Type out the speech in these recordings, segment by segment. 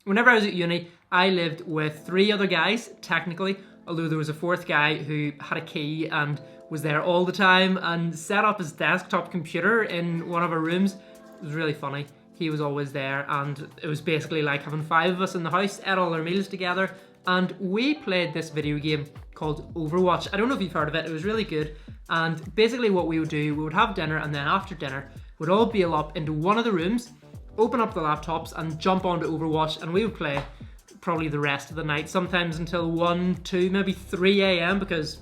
Whenever I was at uni, I lived with 3 other guys, technically, although there was a 4th guy who had a key and was there all the time and set up his desktop computer in one of our rooms. It was really funny. He was always there, and it was basically like having 5 of us in the house, ate all our meals together, and we played this video game called Overwatch. I don't know if you've heard of it. It was really good. And basically what we would do, we would have dinner, and then after dinner, we'd all bail up into one of the rooms, open up the laptops and jump onto Overwatch, and we would play probably the rest of the night, sometimes until 1, 2, maybe 3 a.m. because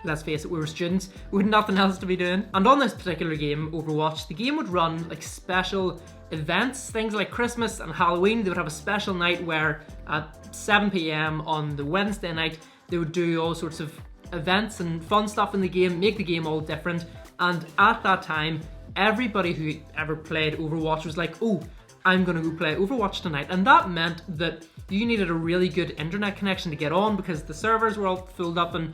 let's face it, we were students, we had nothing else to be doing. And on this particular game, Overwatch, the game would run like special events, things like Christmas and Halloween. They would have a special night where at 7 p.m. on the Wednesday night, they would do all sorts of events and fun stuff in the game, make the game all different. And at that time, everybody who ever played Overwatch was like, oh, I'm gonna go play Overwatch tonight. And that meant that you needed a really good internet connection to get on, because the servers were all filled up and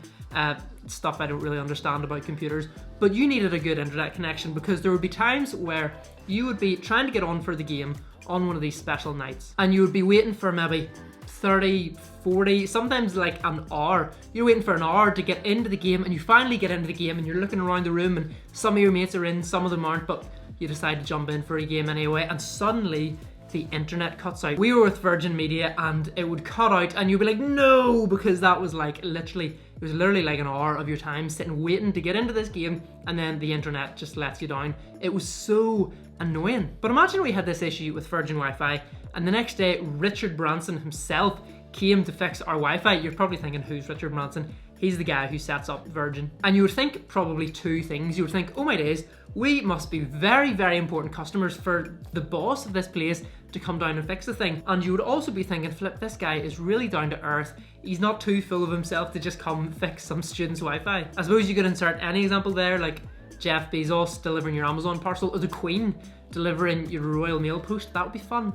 stuff I don't really understand about computers. But you needed a good internet connection, because there would be times where you would be trying to get on for the game on one of these special nights, and you would be waiting for maybe 30, 40, sometimes like an hour. You're waiting for an hour to get into the game, and you finally get into the game, and you're looking around the room, and some of your mates are in, some of them aren't, but you decide to jump in for a game anyway, and suddenly the internet cuts out. We were with Virgin Media, and it would cut out, and you'd be like, no, because that was like literally like an hour of your time sitting waiting to get into this game, and then the internet just lets you down. It was so annoying. But imagine we had this issue with Virgin Wi-Fi, and the next day Richard Branson himself came to fix our Wi-Fi. You're probably thinking, who's Richard Branson? He's the guy who sets up Virgin. And you would think probably 2 things. You would think, oh my days, we must be very, very important customers for the boss of this place to come down and fix the thing. And you would also be thinking, flip, this guy is really down to earth. He's not too full of himself to just come fix some student's Wi-Fi. I suppose you could insert any example there, like Jeff Bezos delivering your Amazon parcel, or the Queen delivering your Royal Mail post. That would be fun.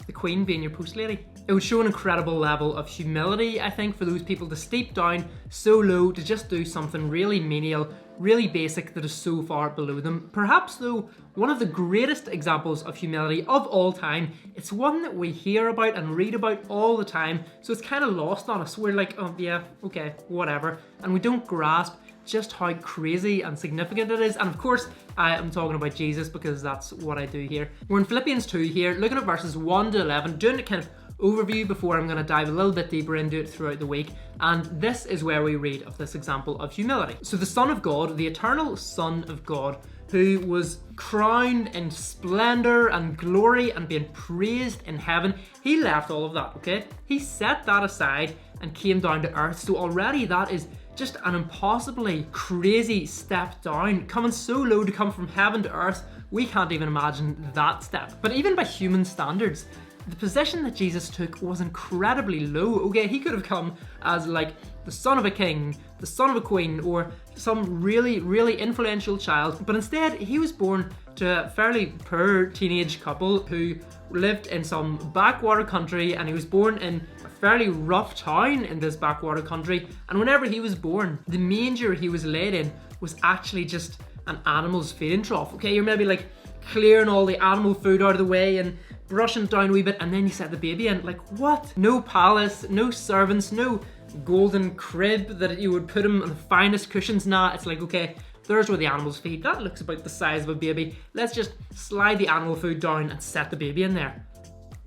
The Queen being your post lady. It would show an incredible level of humility, I think, for those people to steep down so low to just do something really menial, really basic, that is so far below them. Perhaps, though, one of the greatest examples of humility of all time. It's one that we hear about and read about all the time, so it's kind of lost on us. We're like, oh yeah, okay, whatever. And we don't grasp just how crazy and significant it is. And of course, I am talking about Jesus, because that's what I do here. We're in Philippians 2 here, looking at verses 1 to 11, doing a kind of overview before I'm going to dive a little bit deeper into it throughout the week. And this is where we read of this example of humility. So the Son of God, the eternal Son of God, who was crowned in splendor and glory and being praised in heaven, he left all of that, okay? He set that aside and came down to earth. So already that is just an impossibly crazy step down, coming so low to come from heaven to earth. We can't even imagine that step. But even by human standards, the position that Jesus took was incredibly low. Okay, he could have come as like the son of a king, the son of a queen, or some really, really influential child. But instead, he was born to a fairly poor teenage couple who lived in some backwater country, and he was born in a fairly rough town in this backwater country. And whenever he was born, the manger he was laid in was actually just an animal's feeding trough. Okay, you're maybe like clearing all the animal food out of the way and brushing it down a wee bit, and then you set the baby in. Like, what? No palace, no servants, no golden crib that you would put him on the finest cushions. Nah, it's like, okay, there's where the animals feed. That looks about the size of a baby. Let's just slide the animal food down and set the baby in there.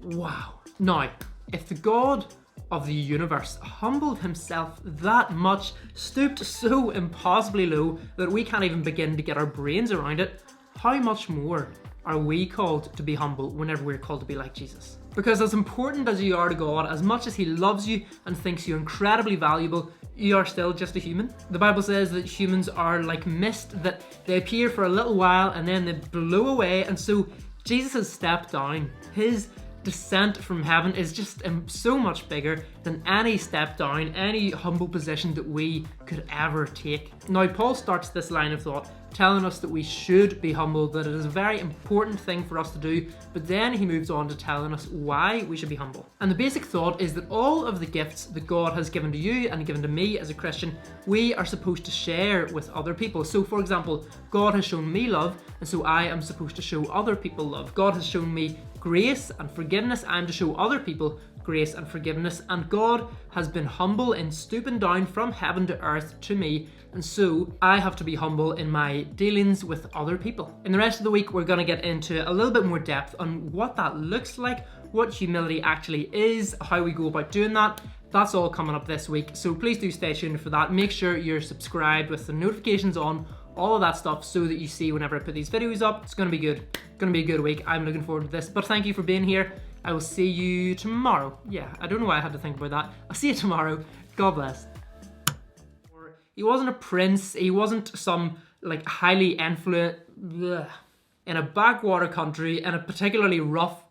Wow. Now, if the God of the universe humbled himself that much, stooped so impossibly low that we can't even begin to get our brains around it, how much more are we called to be humble whenever we're called to be like Jesus? Because as important as you are to God, as much as he loves you and thinks you incredibly valuable, you are still just a human. The Bible says that humans are like mist, that they appear for a little while and then they blow away. And so Jesus has stepped down. His descent from heaven is just so much bigger than any step down, any humble position that we could ever take. Now, Paul starts this line of thought telling us that we should be humble, that it is a very important thing for us to do, but then he moves on to telling us why we should be humble. And the basic thought is that all of the gifts that God has given to you and given to me as a Christian, we are supposed to share with other people. So for example, God has shown me love, and so I am supposed to show other people love. God has shown me grace and forgiveness. I am to show other people grace and forgiveness, and God has been humble in stooping down from heaven to earth to me, and so I have to be humble in my dealings with other people. In the rest of the week, we're going to get into a little bit more depth on what that looks like, what humility actually is, how we go about doing that. That's all coming up this week, so please do stay tuned for that. Make sure you're subscribed with the notifications on, all of that stuff, so that you see whenever I put these videos up. It's going to be good. It's going to be a good week. I'm looking forward to this, but thank you for being here. I will see you tomorrow. Yeah, I don't know why I had to think about that. I'll see you tomorrow. God bless. He wasn't a prince. He wasn't some like highly influent in a backwater country in a particularly rough